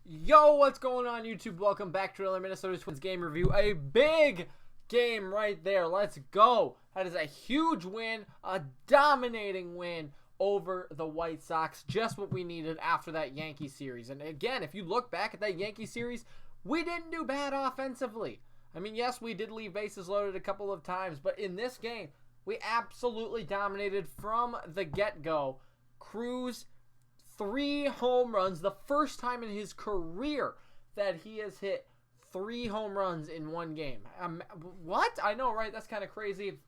Yo, what's going on YouTube? Welcome back to another Minnesota Twins game review. A big game right there. Let's go. That is a huge win, a dominating win over the White Sox. Just what we needed after that Yankee series. And again, if you look back at that Yankee series, we didn't do bad offensively. I mean, yes, we did leave bases loaded a couple of times, but in this game, we absolutely dominated from the get-go. Cruz, 3 home runs, the first time in his career that he has hit 3 home runs in one game. What? I know, right? That's kind of crazy.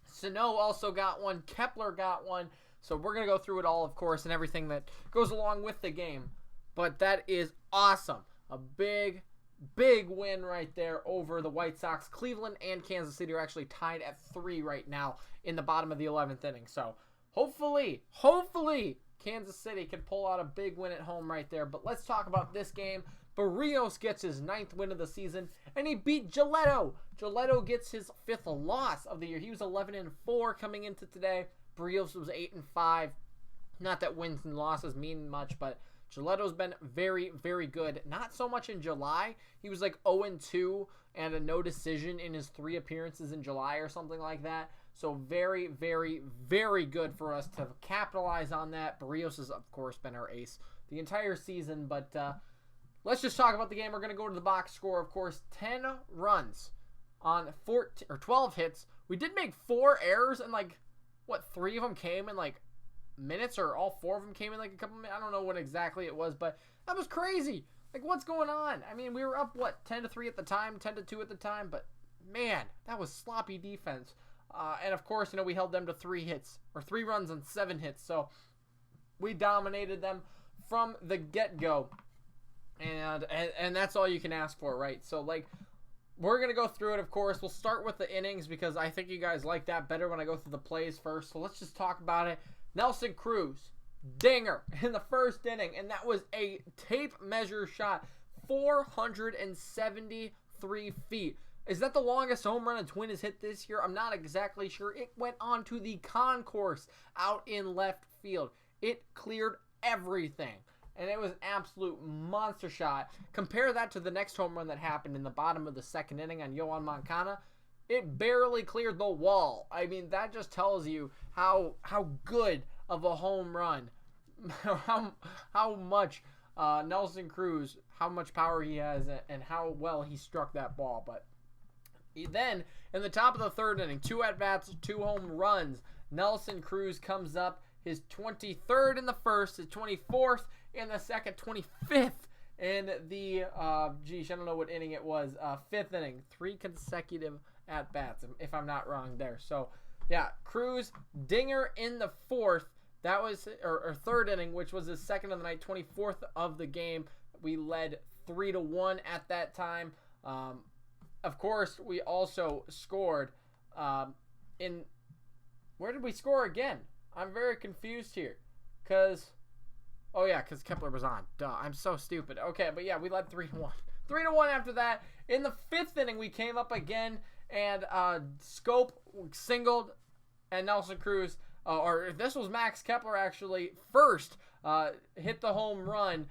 Sano also got one. Kepler got one. So we're going to go through it all, of course, and everything that goes along with the game. But that is awesome. A big win right there over the White Sox. Cleveland and Kansas City are actually tied at 3 right now in the bottom of the 11th inning. So hopefully, Kansas City can pull out a big win at home right there. But let's talk about this game. Berrios gets his 9th win of the season, and he beat Giolito. Giolito gets his 5th loss of the year. He was 11-4 coming into today. Berrios was 8-5. Not that wins and losses mean much, but Giolito's been very good. Not so much in July. He was like 0-2 and a no decision in his 3 appearances in July or something like that. So very good for us to capitalize on that. Berrios has, of course, been our ace the entire season. But let's just talk about the game. We're going to go to the box score, of course. 10 runs on 12 hits. We did make 4 errors, and 3 of them came in minutes, or all 4 of them came in a couple minutes. I don't know what exactly it was, but that was crazy. What's going on? I mean, we were up 10-3 at the time, 10-2 at the time, but man, that was sloppy defense. And of course, we held them to 3 runs on 7 hits. So we dominated them from the get-go, and that's all you can ask for, right? So we're gonna go through it. Of course, we'll start with the innings because I think you guys like that better when I go through the plays first. So let's just talk about it. Nelson Cruz, dinger in the first inning, and that was a tape measure shot, 473 feet. Is that the longest home run a Twin has hit this year? I'm not exactly sure. It went on to the concourse out in left field. It cleared everything, and it was an absolute monster shot. Compare that to the next home run that happened in the bottom of the 2nd inning on Yoan Moncada. It barely cleared the wall. I mean, that just tells you how good of a home run, how much Nelson Cruz, how much power he has, and how well he struck that ball. But then, in the top of the 3rd inning, 2 at-bats, 2 home runs. Nelson Cruz comes up, his 23rd in the first, his 24th in the second, 25th in the, I don't know what inning it was, 5th inning. 3 consecutive at-bats, if I'm not wrong there. So, yeah, Cruz, dinger in the 4th. That was, or 3rd inning, which was his 2nd of the night, 24th of the game. We led 3-1 at that time. Of course, we also scored where did we score again? I'm very confused here. Because Kepler was on. Duh, I'm so stupid. Okay, but yeah, we led 3-1. 3-1 after that. In the 5th inning, we came up again, and Scope singled, and Nelson Cruz, or this was Max Kepler actually, first hit the home run.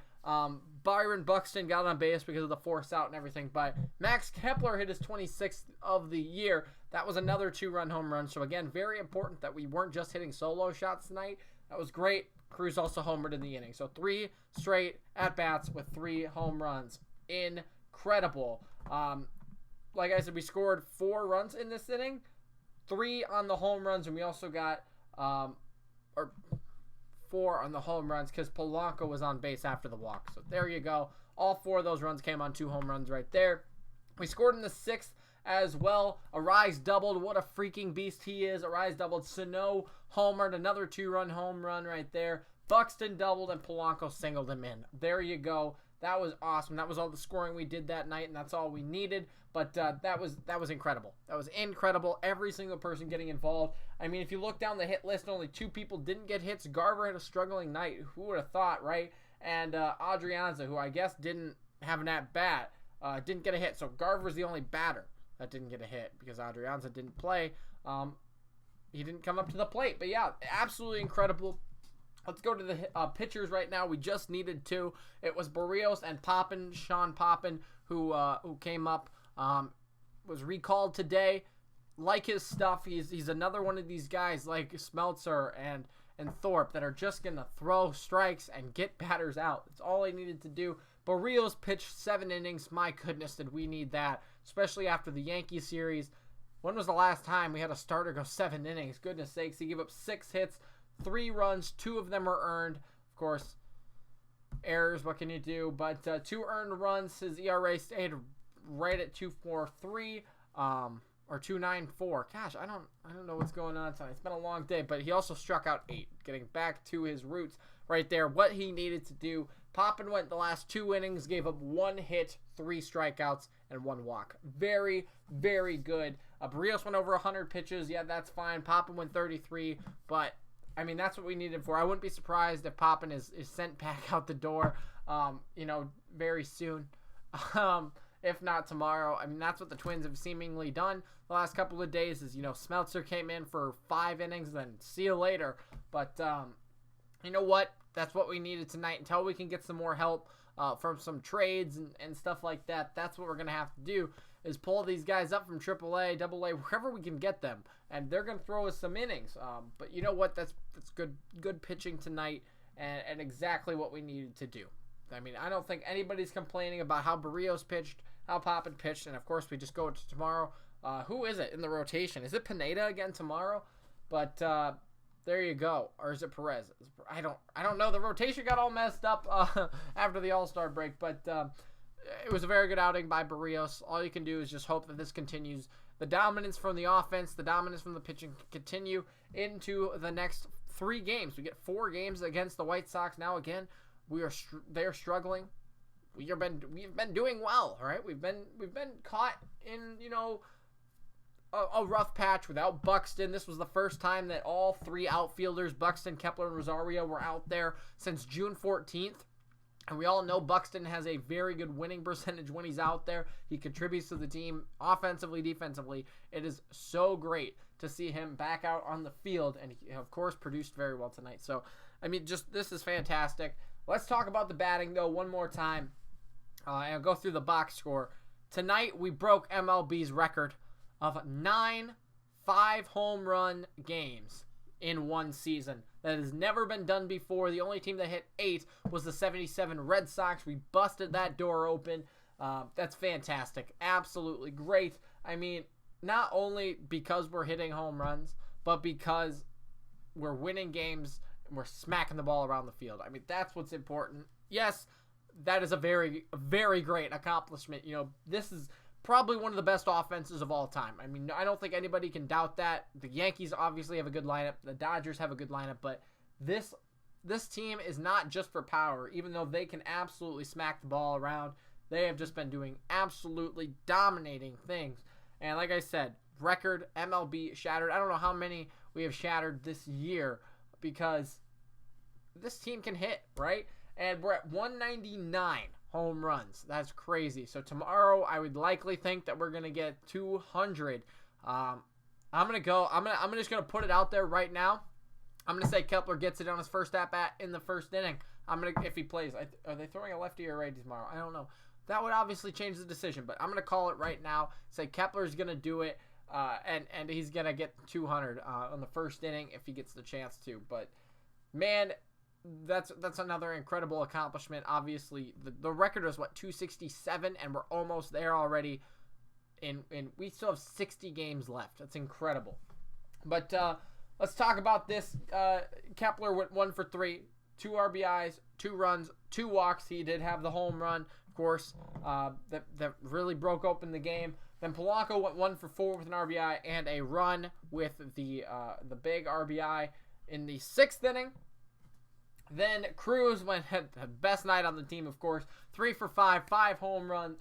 Byron Buxton got on base because of the force out and everything, but Max Kepler hit his 26th of the year. That was another 2-run home run. So again, very important that we weren't just hitting solo shots tonight. That was great. Cruz also homered in the inning. So 3 straight at-bats with 3 home runs. Incredible. Like I said, we scored 4 runs in this inning, 3 on the home runs, and we also got 4 on the home runs because Polanco was on base after the walk. So there you go. All 4 of those runs came on 2 home runs right there. We scored in the 6th as well. Arise doubled. What a freaking beast he is. Arise doubled. Sano homered. Another 2-run home run right there. Buxton doubled and Polanco singled him in. There you go. That was awesome. That was all the scoring we did that night, and that's all we needed. But that was incredible. That was incredible. Every single person getting involved. I mean, if you look down the hit list, only 2 people didn't get hits. Garver had a struggling night. Who would have thought, right? And Adrianza, who I guess didn't have an at-bat, didn't get a hit. So Garver's the only batter that didn't get a hit because Adrianza didn't play. He didn't come up to the plate. But yeah, absolutely incredible. Let's go to the pitchers right now. We just needed two. It was Berrios and Poppin, Sean Poppin, who came up. Was recalled today. Like his stuff. He's another one of these guys like Smeltzer and Thorpe that are just going to throw strikes and get batters out. That's all he needed to do. Berrios pitched 7 innings. My goodness, did we need that, especially after the Yankees series. When was the last time we had a starter go 7 innings? Goodness sakes, he gave up 6 hits, 3 runs, 2 of them were earned. Of course, errors, what can you do? But 2 earned runs. His ERA stayed right at 2.43. Or 2.94. Gosh, I don't know what's going on tonight. It's been a long day, but he also struck out 8, getting back to his roots right there. What he needed to do. Poppin went the last 2 innings, gave up 1 hit, 3 strikeouts, and 1 walk. Very, very good. Berrios went over 100 pitches. Yeah, that's fine. Poppin went 33, but I mean that's what we needed for. I wouldn't be surprised if Poppin is sent back out the door, very soon. If not tomorrow. I mean, that's what the Twins have seemingly done the last couple of days is, Smeltzer came in for 5 innings, then see you later. But, you know what? That's what we needed tonight until we can get some more help from some trades and stuff like that. That's what we're going to have to do is pull these guys up from AAA, AA, wherever we can get them. And they're going to throw us some innings. But you know what? That's good pitching tonight and exactly what we needed to do. I mean, I don't think anybody's complaining about how Berrios pitched, how Poppin pitched, and of course we just go to tomorrow. Who is it in the rotation? Is it Pineda again tomorrow? But there you go. Or is it Perez? I don't know. The rotation got all messed up after the All-Star break, but it was a very good outing by Berrios. All you can do is just hope that this continues. The dominance from the offense, the dominance from the pitching continue into the next 3 games. We get 4 games against the White Sox now again. They're struggling. We've been doing well, right? We've been caught in a rough patch without Buxton. This was the first time that all 3 outfielders, Buxton, Kepler, and Rosario, were out there since June 14th. And we all know Buxton has a very good winning percentage when he's out there. He contributes to the team offensively, defensively. It is so great to see him back out on the field, and he, of course, produced very well tonight. So, I mean, this is fantastic. Let's talk about the batting, though, one more time. And I'll go through the box score. Tonight, we broke MLB's record of 9 5-home run games in one season. That has never been done before. The only team that hit 8 was the 77 Red Sox. We busted that door open. That's fantastic. Absolutely great. I mean, not only because we're hitting home runs, but because we're winning games and we're smacking the ball around the field. I mean, that's what's important. Yes, that is a very, very great accomplishment. This is probably one of the best offenses of all time. I mean, I don't think anybody can doubt that. The Yankees obviously have a good lineup. The Dodgers have a good lineup. But this team is not just for power. Even though they can absolutely smack the ball around, they have just been doing absolutely dominating things. And like I said, record MLB shattered. I don't know how many we have shattered this year because this team can hit, right? And we're at 199 home runs. That's crazy. So tomorrow, I would likely think that we're gonna get 200. I'm just gonna put it out there right now. I'm gonna say Kepler gets it on his first at bat in the first inning. If he plays. Are they throwing a lefty or righty tomorrow? I don't know. That would obviously change the decision, but I'm gonna call it right now. Say Kepler's gonna do it, and he's gonna get 200 on the first inning if he gets the chance to. But man, that's another incredible accomplishment. Obviously, the record is 267, and we're almost there already. And we still have 60 games left. That's incredible. But let's talk about this. Kepler went 1 for 3, 2 RBIs, 2 runs, 2 walks. He did have the home run, of course, that really broke open the game. Then Polanco went 1 for 4 with an RBI and a run with the big RBI in the 6th inning. Then Cruz had the best night on the team, of course. 3 for 5, 5 home runs.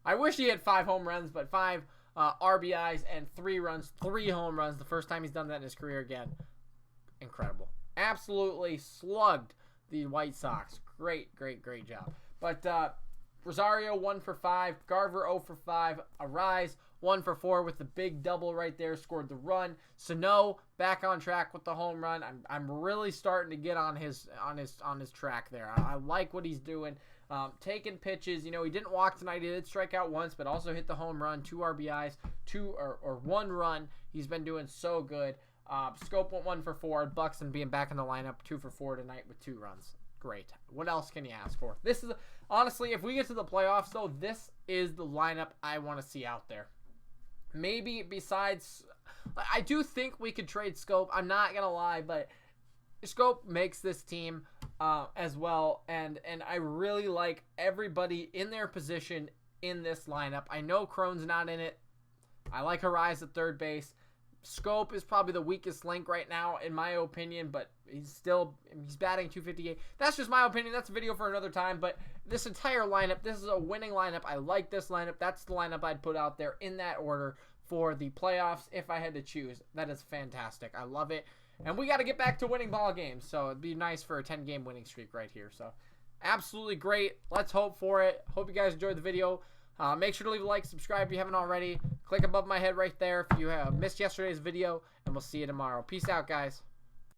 I wish he had 5 home runs, but 5 RBIs and 3 runs, 3 home runs. The first time he's done that in his career again. Incredible. Absolutely slugged the White Sox. Great, great, great job. But Rosario 1 for 5, Garver 0 for 5, Arise 1 for 4 with the big double right there, scored the run. Sano back on track with the home run. I'm really starting to get on his track there. I like what he's doing. Taking pitches, you know, he didn't walk tonight. He did strike out once, but also hit the home run, 2 RBIs, 1 run. He's been doing so good. Scope went 1 for 4. Buxton being back in the lineup, 2 for 4 tonight with 2 runs. Great. What else can you ask for? This is, honestly, if we get to the playoffs, though, this is the lineup I want to see out there. Maybe besides, I do think we could trade Scope. I'm not going to lie, but Scope makes this team as well, and I really like everybody in their position in this lineup. I know Cron's not in it. I like Harais at third base. Scope is probably the weakest link right now, in my opinion, but he's batting .258. That's just my opinion. That's a video for another time, but this entire lineup, this is a winning lineup. I like this lineup. That's the lineup I'd put out there in that order for the playoffs if I had to choose. That is fantastic. I love it. And we got to get back to winning ball games, so it'd be nice for a 10-game winning streak right here. So absolutely great. Let's hope for it. Hope you guys enjoyed the video. Make sure to leave a like, subscribe if you haven't already. Click above my head right there if you have missed yesterday's video, and we'll see you tomorrow. Peace out, guys.